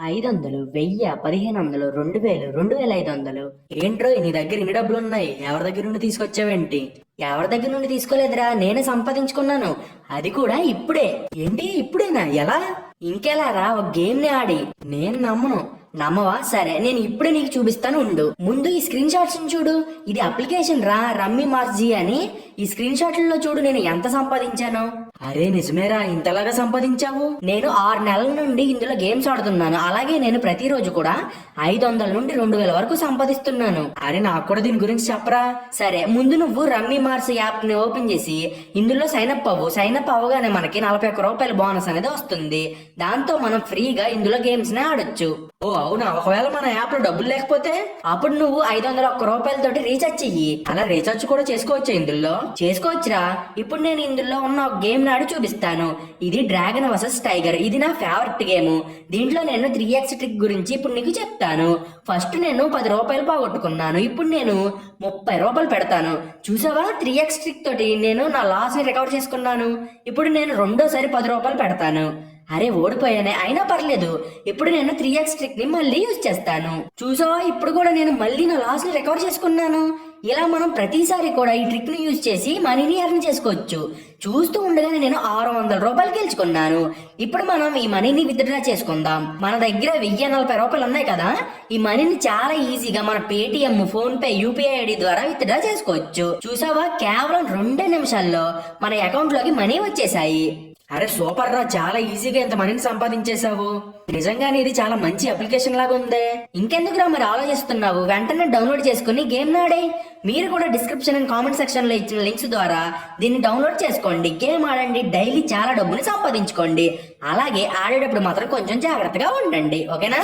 500, 1000, 1500, 2000, 2500. ఏంట్రో నీ దగ్గర ఇన్ని డబ్బులు ఉన్నాయి? ఎవరి దగ్గర నుండి తీసుకొచ్చావేంటి? ఎవరి దగ్గర నుండి తీసుకోలేదురా, నేనే సంపాదించుకున్నాను. అది కూడా ఇప్పుడే. ఏంటి ఇప్పుడేనా? ఎలా? ఇంకెలా రా, ఒక గేమ్ ని ఆడి. నేను నమ్మను. నమ్మవా? సరే, నేను ఇప్పుడే నీకు చూపిస్తాను, ఉండు. ముందు ఈ స్క్రీన్ షాట్స్ చూడు. ఇది అప్లికేషన్ రా, రమ్మీ మార్జీ అని. ఈ స్క్రీన్ షాట్లలో చూడు నేను ఎంత సంపాదించాను. అరే నిజమేరా, ఇంతలాగా సంపాదించావు? నేను 6 నెలల నుండి ఇందులో గేమ్స్ ఆడుతున్నాను. అలాగే నేను ప్రతిరోజు కూడా 500 నుండి 2000 వరకు సంపాదిస్తున్నాను. అరే నాకు కూడా దీని గురించి చెప్పరా. సరే, ముందు నువ్వు రమ్మీ మార్స్ యాప్ ని ఓపెన్ చేసి ఇందులో సైన్ అప్ అవ్వు. సైన్ అప్ అవ్వగానే మనకి 41 రూపాయల బోనస్ అనేది వస్తుంది. దాంతో మనం ఫ్రీగా ఇందులో గేమ్స్ ని ఆడొచ్చు. ఓ అవునా? ఒకవేళ మన యాప్ లో డబ్బులు లేకపోతే అప్పుడు నువ్వు 501 రూపాయలతోటి రీఛార్జ్ చెయ్యి. అలా రీఛార్జ్ కూడా చేసుకోవచ్చు ఇందులో. చేసుకోవచ్చురా. ఇప్పుడు నేను ఇందులో ఉన్న ఒక గేమ్ నాడు చూపిస్తాను. ఇది డ్రాగన్ వర్సెస్ టైగర్. ఇది నా ఫేవరెట్ గేమ్. దీంట్లో నేను 3x ట్రిక్ గురించి ఇప్పుడు నీకు చెప్తాను. ఫస్ట్ నేను 10 రూపాయలు పోగొట్టుకున్నాను. ఇప్పుడు నేను 30 రూపాయలు పెడతాను. చూసావా, 3x ట్రిక్ తోటి నేను నా లాస్ ని రికవర్ చేసుకున్నాను. ఇప్పుడు నేను రెండోసారి 10 రూపాయలు పెడతాను. అరే ఓడిపోయానే, అయినా పర్లేదు. ఇప్పుడు నేను 3x ట్రిక్ ని మళ్ళీ యూజ్ చేస్తాను. చూసావా, ఇప్పుడు కూడా నేను మళ్ళీ నా లాస్ ని రికవర్ చేసుకున్నాను. ఇలా మనం ప్రతిసారి కూడా ఈ ట్రిక్ ని యూజ్ చేసి మనీని ఎర్న్ చేసుకోవచ్చు. చూస్తూ ఉండగానే నేను 600 రూపాయలు గెలుచుకున్నాను. ఇప్పుడు మనం ఈ మనీని విత్డ్రా చేసుకుందాం. మన దగ్గర 1040 రూపాయలు ఉన్నాయి కదా. ఈ మనీని చాలా ఈజీగా మన Paytm, phone pay, UPI ID ద్వారా విత్డ్రా చేసుకోవచ్చు. చూసావా, కేవలం 2 నిమిషాల్లో మన అకౌంట్ లోకి మనీ వచ్చేసాయి. అరే సూపర్ రా, చాలా ఈజీగా ఇంత మనీని సంపాదించేశావు. నిజంగానే ఇది చాలా మంచి అప్లికేషన్ లాగా ఉందే. ఇంకెందుకురా మరి ఆలోచిస్తున్నావు? వెంటనే డౌన్లోడ్ చేసుకుని గేమ్ నాడే. మీరు కూడా డిస్క్రిప్షన్ అండ్ కామెంట్ సెక్షన్ లో ఇచ్చిన లింక్స్ ద్వారా దీన్ని డౌన్లోడ్ చేసుకోండి. గేమ్ ఆడండి, డైలీ చాలా డబ్బుని సంపాదించుకోండి. అలాగే ఆడేటప్పుడు మాత్రం కొంచెం జాగ్రత్తగా ఉండండి. ఓకేనా?